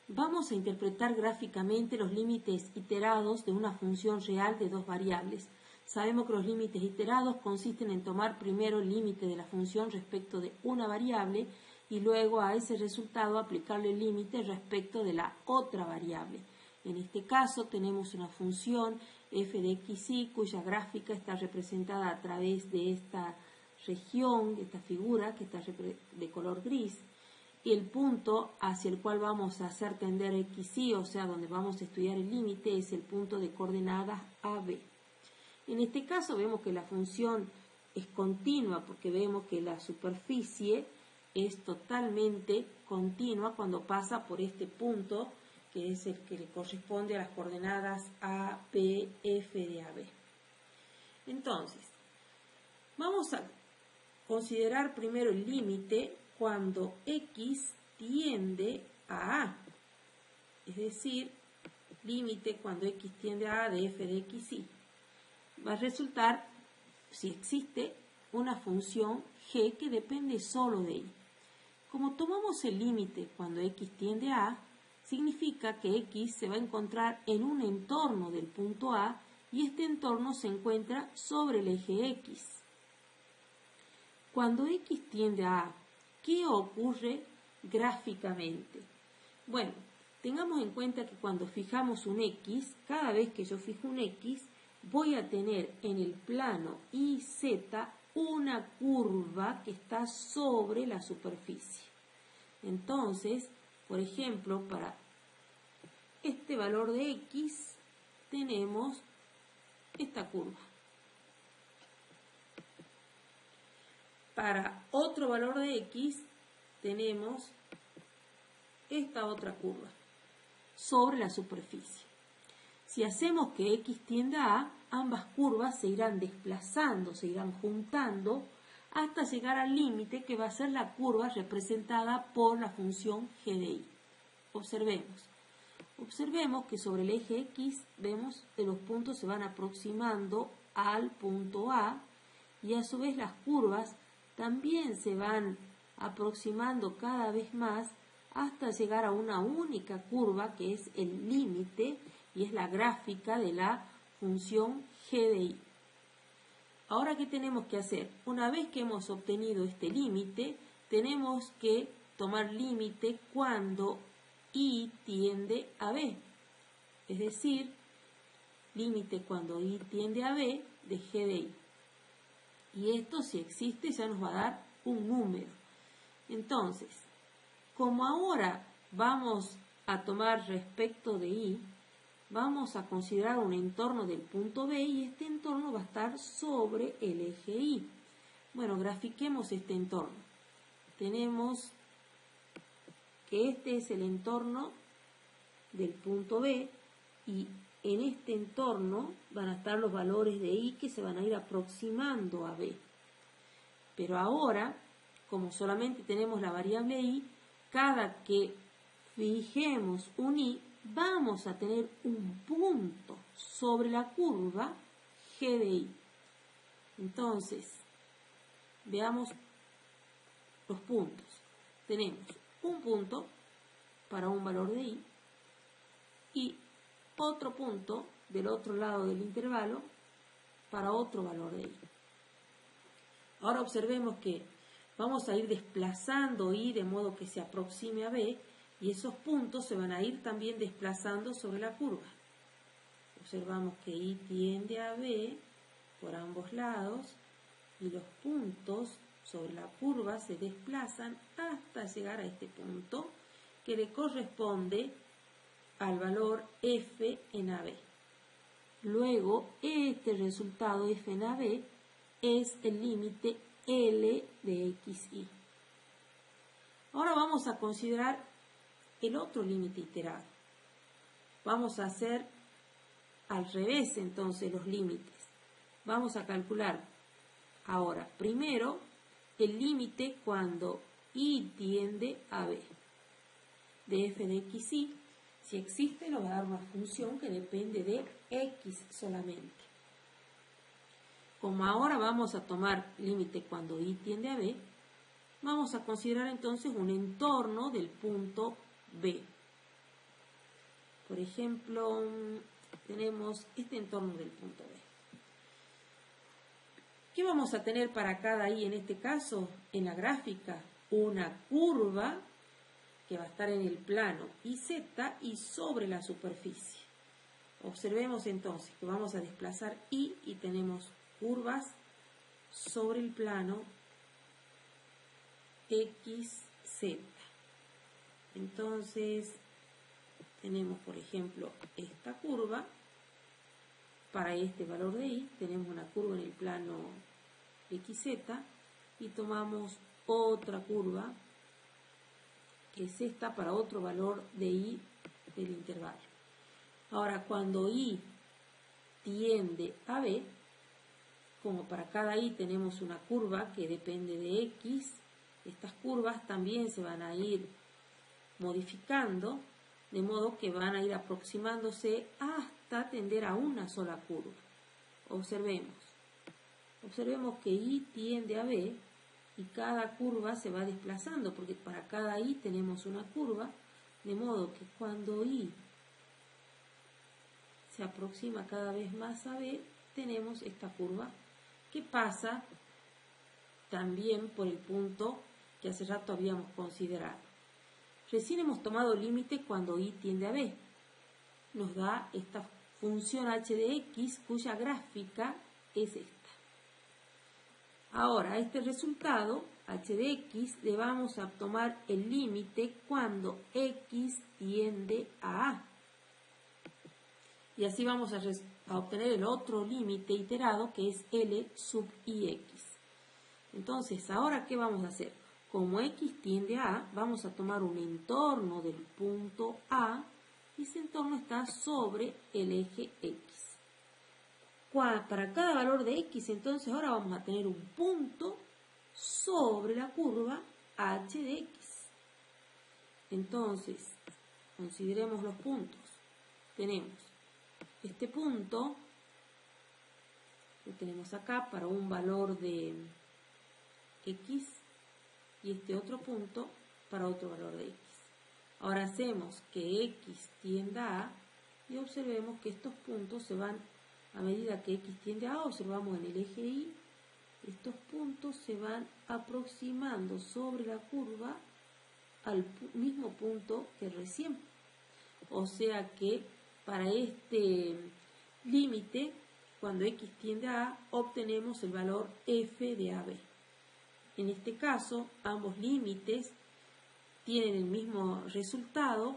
Vamos a interpretar gráficamente los límites iterados de una función real de dos variables. Sabemos que los límites iterados consisten en tomar primero el límite de la función respecto de una variable y luego a ese resultado aplicarle el límite respecto de la otra variable. En este caso tenemos una función f de xy cuya gráfica está representada a través de esta región, esta figura que está de color gris. Y el punto hacia el cual vamos a hacer tender xy, o sea, donde vamos a estudiar el límite, es el punto de coordenadas AB. En este caso vemos que la función es continua porque vemos que la superficie es totalmente continua cuando pasa por este punto, que es el que le corresponde a las coordenadas A, P, F de AB. Entonces, vamos a considerar primero el límite cuando x tiende a A, es decir, límite cuando x tiende a A de f de xy. Va a resultar, si existe, una función g que depende solo de y. Como tomamos el límite cuando x tiende a A, significa que x se va a encontrar en un entorno del punto A y este entorno se encuentra sobre el eje x. Cuando x tiende a A, ¿qué ocurre gráficamente? Bueno, tengamos en cuenta que cuando fijamos un x, cada vez que yo fijo un x, voy a tener en el plano YZ una curva que está sobre la superficie. Entonces, por ejemplo, para este valor de x tenemos esta curva. Para otro valor de x tenemos esta otra curva sobre la superficie. Si hacemos que x tienda a A, ambas curvas se irán desplazando, se irán juntando hasta llegar al límite que va a ser la curva representada por la función g de y. Observemos que sobre el eje x vemos que los puntos se van aproximando al punto A y a su vez las curvas también se van aproximando cada vez más hasta llegar a una única curva que es el límite y es la gráfica de la función g de y. Ahora, ¿qué tenemos que hacer? Una vez que hemos obtenido este límite, tenemos que tomar límite cuando y tiende a b, es decir, límite cuando y tiende a b de g de y. Y esto, si existe, ya nos va a dar un número. Entonces, como ahora vamos a tomar respecto de y, vamos a considerar un entorno del punto B y este entorno va a estar sobre el eje Y. Bueno, grafiquemos este entorno. Tenemos que este es el entorno del punto B y en este entorno van a estar los valores de Y que se van a ir aproximando a B. Pero ahora, como solamente tenemos la variable Y, cada que fijemos un Y, vamos a tener un punto sobre la curva g de y. Entonces, veamos los puntos. Tenemos un punto para un valor de y y otro punto del otro lado del intervalo para otro valor de y. Ahora observemos que vamos a ir desplazando y de modo que se aproxime a b y esos puntos se van a ir también desplazando sobre la curva. Observamos que y tiende a b por ambos lados y los puntos sobre la curva se desplazan hasta llegar a este punto que le corresponde al valor f en AB. Luego, este resultado f en AB es el límite L de xy. Ahora vamos a considerar el otro límite iterado. Vamos a hacer al revés entonces los límites. Vamos a calcular ahora primero el límite cuando y tiende a b de f de xy. Si existe, nos va a dar una función que depende de x solamente. Como ahora vamos a tomar límite cuando y tiende a b, vamos a considerar entonces un entorno del punto B. Por ejemplo, tenemos este entorno del punto B. ¿Qué vamos a tener para cada i en este caso? En la gráfica, una curva que va a estar en el plano IZ y sobre la superficie. Observemos entonces que vamos a desplazar i y tenemos curvas sobre el plano XZ. Entonces, tenemos, por ejemplo, esta curva. Para este valor de i, tenemos una curva en el plano XZ y tomamos otra curva, que es esta, para otro valor de i del intervalo. Ahora, cuando i tiende a b, como para cada i tenemos una curva que depende de x, estas curvas también se van a ir modificando, de modo que van a ir aproximándose hasta tender a una sola curva. Observemos que i tiende a b y cada curva se va desplazando, porque para cada i tenemos una curva, de modo que cuando i se aproxima cada vez más a b, tenemos esta curva que pasa también por el punto que hace rato habíamos considerado. Recién hemos tomado límite cuando i tiende a b. Nos da esta función h de x cuya gráfica es esta. Ahora, a este resultado, h de x, le vamos a tomar el límite cuando x tiende a a. Y así vamos a obtener el otro límite iterado, que es L sub ix. Entonces, ¿ahora qué vamos a hacer? Como x tiende a a, vamos a tomar un entorno del punto A, y ese entorno está sobre el eje x. Para cada valor de x, entonces ahora vamos a tener un punto sobre la curva h de x. Entonces, consideremos los puntos. Tenemos este punto, lo tenemos acá para un valor de x, y este otro punto para otro valor de x. Ahora hacemos que x tienda a y observemos que estos puntos se van, a medida que x tiende a, observamos en el eje y, estos puntos se van aproximando sobre la curva al mismo punto que recién. O sea que para este límite, cuando x tiende a a, obtenemos el valor f de AB. En este caso, ambos límites tienen el mismo resultado,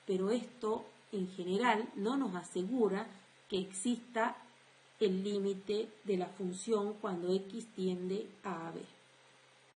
pero esto en general no nos asegura que exista el límite de la función cuando x tiende a AB.